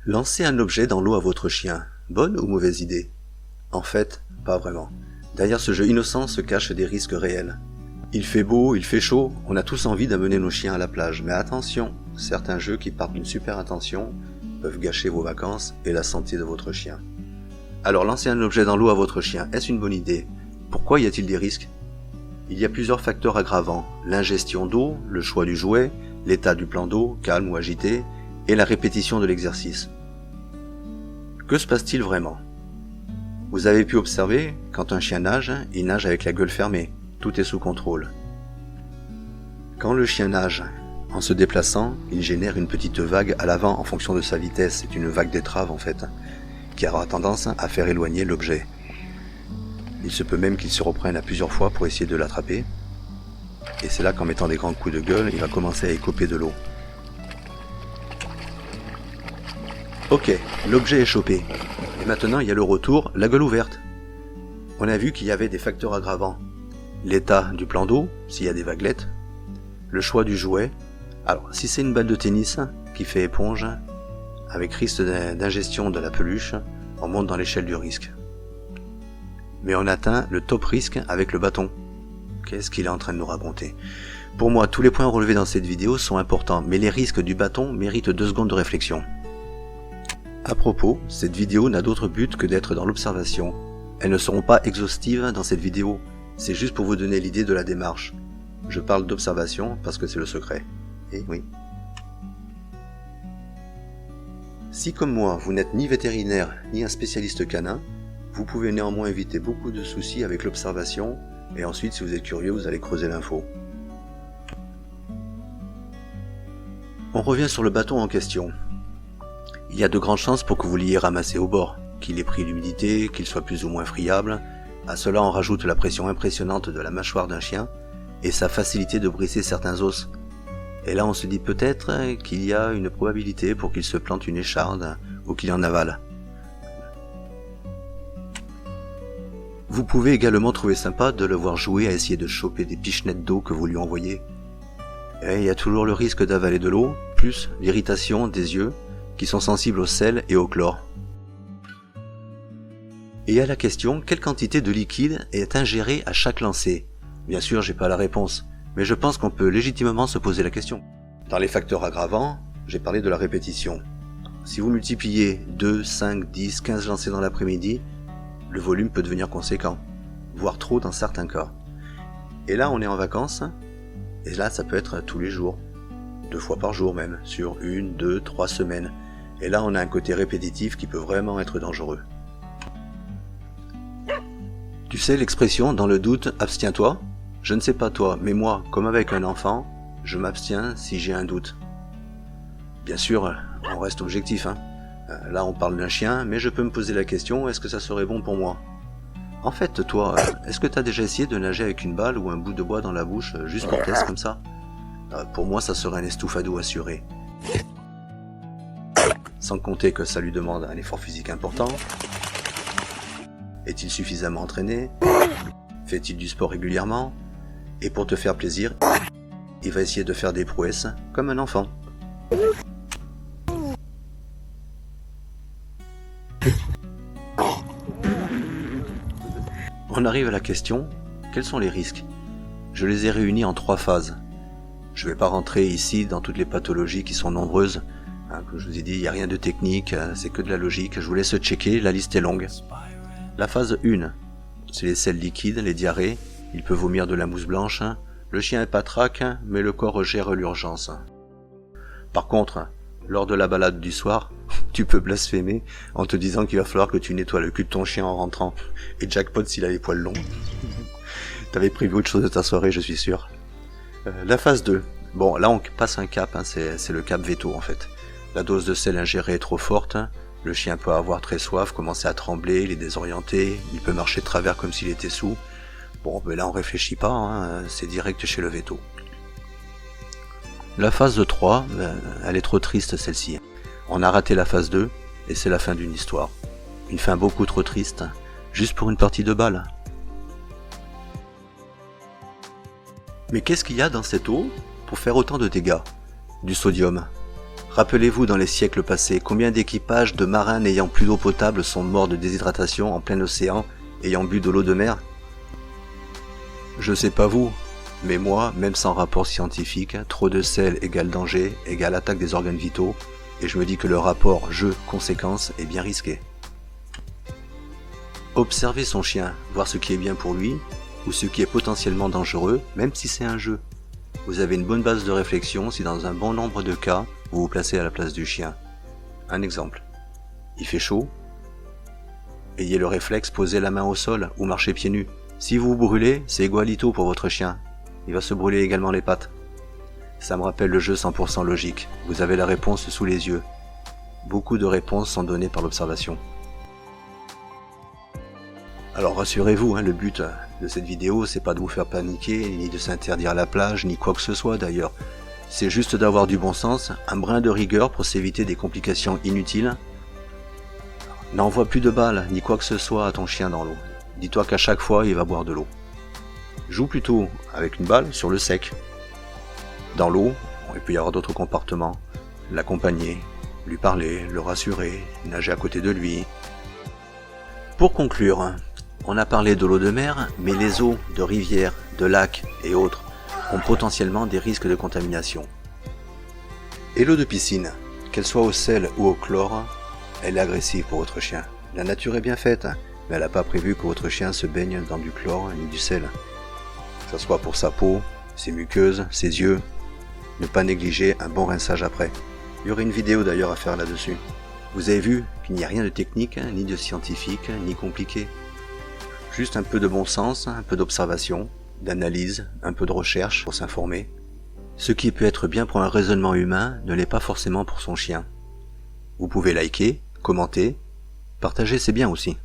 Lancez un objet dans l'eau à votre chien, bonne ou mauvaise idée? En fait, pas vraiment. Derrière ce jeu innocent se cachent des risques réels. Il fait beau, il fait chaud, on a tous envie d'amener nos chiens à la plage, mais attention, certains jeux qui partent d'une super intention peuvent gâcher vos vacances et la santé de votre chien. Alors lancer un objet dans l'eau à votre chien, est-ce une bonne idée? Pourquoi y a-t-il des risques? Il y a plusieurs facteurs aggravants, l'ingestion d'eau, le choix du jouet, l'état du plan d'eau, calme ou agité, et la répétition de l'exercice. Que se passe-t-il vraiment? Vous avez pu observer, quand un chien nage, il nage avec la gueule fermée, tout est sous contrôle. Quand le chien nage, en se déplaçant, il génère une petite vague à l'avant en fonction de sa vitesse, c'est une vague d'étrave en fait, qui aura tendance à faire éloigner l'objet. Il se peut même qu'il se reprenne à plusieurs fois pour essayer de l'attraper, et c'est là qu'en mettant des grands coups de gueule, il va commencer à écoper de l'eau. Ok, l'objet est chopé. Et maintenant il y a le retour, la gueule ouverte. On a vu qu'il y avait des facteurs aggravants. L'état du plan d'eau, s'il y a des vaguelettes. Le choix du jouet. Alors, si c'est une balle de tennis qui fait éponge, avec risque d'ingestion de la peluche, on monte dans l'échelle du risque. Mais on atteint le top risque avec le bâton. Qu'est-ce qu'il est en train de nous raconter? Pour moi, tous les points relevés dans cette vidéo sont importants, mais les risques du bâton méritent 2 secondes de réflexion. À propos, cette vidéo n'a d'autre but que d'être dans l'observation. Elles ne seront pas exhaustives dans cette vidéo, c'est juste pour vous donner l'idée de la démarche. Je parle d'observation parce que c'est le secret. Et oui. Si comme moi, vous n'êtes ni vétérinaire ni un spécialiste canin, vous pouvez néanmoins éviter beaucoup de soucis avec l'observation, et ensuite si vous êtes curieux, vous allez creuser l'info. On revient sur le bâton en question. Il y a de grandes chances pour que vous l'ayez ramassé au bord, qu'il ait pris l'humidité, qu'il soit plus ou moins friable. À cela on rajoute la pression impressionnante de la mâchoire d'un chien et sa facilité de briser certains os. Et là on se dit peut-être qu'il y a une probabilité pour qu'il se plante une écharde ou qu'il en avale. Vous pouvez également trouver sympa de le voir jouer à essayer de choper des pichenettes d'eau que vous lui envoyez. Et il y a toujours le risque d'avaler de l'eau, plus l'irritation des yeux, qui sont sensibles au sel et au chlore. Et à la question, quelle quantité de liquide est ingérée à chaque lancer? Bien sûr, j'ai pas la réponse, mais je pense qu'on peut légitimement se poser la question. Dans les facteurs aggravants, j'ai parlé de la répétition. Si vous multipliez 2, 5, 10, 15 lancers dans l'après-midi, le volume peut devenir conséquent, voire trop dans certains cas. Et là, on est en vacances, et là, ça peut être tous les jours, 2 fois par jour même, sur 1, 2, 3 semaines. Et là, on a un côté répétitif qui peut vraiment être dangereux. Tu sais l'expression « dans le doute, abstiens-toi » ? Je ne sais pas toi, mais moi, comme avec un enfant, je m'abstiens si j'ai un doute. Bien sûr, on reste objectif, hein. Là, on parle d'un chien, mais je peux me poser la question, est-ce que ça serait bon pour moi? En fait, toi, est-ce que tu as déjà essayé de nager avec une balle ou un bout de bois dans la bouche, juste pour test comme ça? Pour moi, ça serait un estouffado assuré. Sans compter que ça lui demande un effort physique important. Est-il suffisamment entraîné? Fait-il du sport régulièrement? Et pour te faire plaisir, il va essayer de faire des prouesses comme un enfant. On arrive à la question, quels sont les risques? Je les ai réunis en 3 phases. Je ne vais pas rentrer ici dans toutes les pathologies qui sont nombreuses. Comme je vous ai dit, il n'y a rien de technique, c'est que de la logique. Je vous laisse checker, la liste est longue. La phase 1, c'est les selles liquides, les diarrhées. Il peut vomir de la mousse blanche. Le chien est patraque, mais le corps gère l'urgence. Par contre, lors de la balade du soir, tu peux blasphémer en te disant qu'il va falloir que tu nettoies le cul de ton chien en rentrant. Et jackpot s'il a les poils longs. T'avais prévu autre chose de ta soirée, je suis sûr. La phase 2. Bon, là on passe un cap, c'est le cap veto en fait. La dose de sel ingérée est trop forte, le chien peut avoir très soif, commencer à trembler, il est désorienté, il peut marcher de travers comme s'il était sous. Bon, ben là on réfléchit pas, hein, c'est direct chez le veto. La phase 3, elle est trop triste celle-ci. On a raté la phase 2, et c'est la fin d'une histoire. Une fin beaucoup trop triste, juste pour une partie de balle. Mais qu'est-ce qu'il y a dans cette eau pour faire autant de dégâts? Du sodium. Rappelez-vous dans les siècles passés, combien d'équipages de marins n'ayant plus d'eau potable sont morts de déshydratation en plein océan, ayant bu de l'eau de mer? Je sais pas vous, mais moi, même sans rapport scientifique, trop de sel égale danger, égale attaque des organes vitaux, et je me dis que le rapport jeu-conséquence est bien risqué. Observez son chien, voir ce qui est bien pour lui, ou ce qui est potentiellement dangereux, même si c'est un jeu. Vous avez une bonne base de réflexion si dans un bon nombre de cas, vous vous placez à la place du chien. Un exemple. Il fait chaud. Ayez le réflexe, posez la main au sol ou marchez pieds nus. Si vous vous brûlez, c'est igualito pour votre chien. Il va se brûler également les pattes. Ça me rappelle le jeu 100% logique. Vous avez la réponse sous les yeux. Beaucoup de réponses sont données par l'observation. Alors rassurez-vous, le but de cette vidéo, c'est pas de vous faire paniquer, ni de s'interdire la plage, ni quoi que ce soit d'ailleurs. C'est juste d'avoir du bon sens, un brin de rigueur pour s'éviter des complications inutiles. N'envoie plus de balles, ni quoi que ce soit à ton chien dans l'eau. Dis-toi qu'à chaque fois, il va boire de l'eau. Joue plutôt avec une balle sur le sec. Dans l'eau, il peut y avoir d'autres comportements. L'accompagner, lui parler, le rassurer, nager à côté de lui. Pour conclure, on a parlé de l'eau de mer, mais les eaux de rivières, de lacs et autres ont potentiellement des risques de contamination. Et l'eau de piscine, qu'elle soit au sel ou au chlore, elle est agressive pour votre chien. La nature est bien faite, mais elle n'a pas prévu que votre chien se baigne dans du chlore ni du sel. Que ce soit pour sa peau, ses muqueuses, ses yeux. Ne pas négliger un bon rinçage après. Il y aurait une vidéo d'ailleurs à faire là-dessus. Vous avez vu qu'il n'y a rien de technique, ni de scientifique, ni compliqué. Juste un peu de bon sens, un peu d'observation, d'analyse, un peu de recherche pour s'informer. Ce qui peut être bien pour un raisonnement humain ne l'est pas forcément pour son chien. Vous pouvez liker, commenter, partager, c'est bien aussi.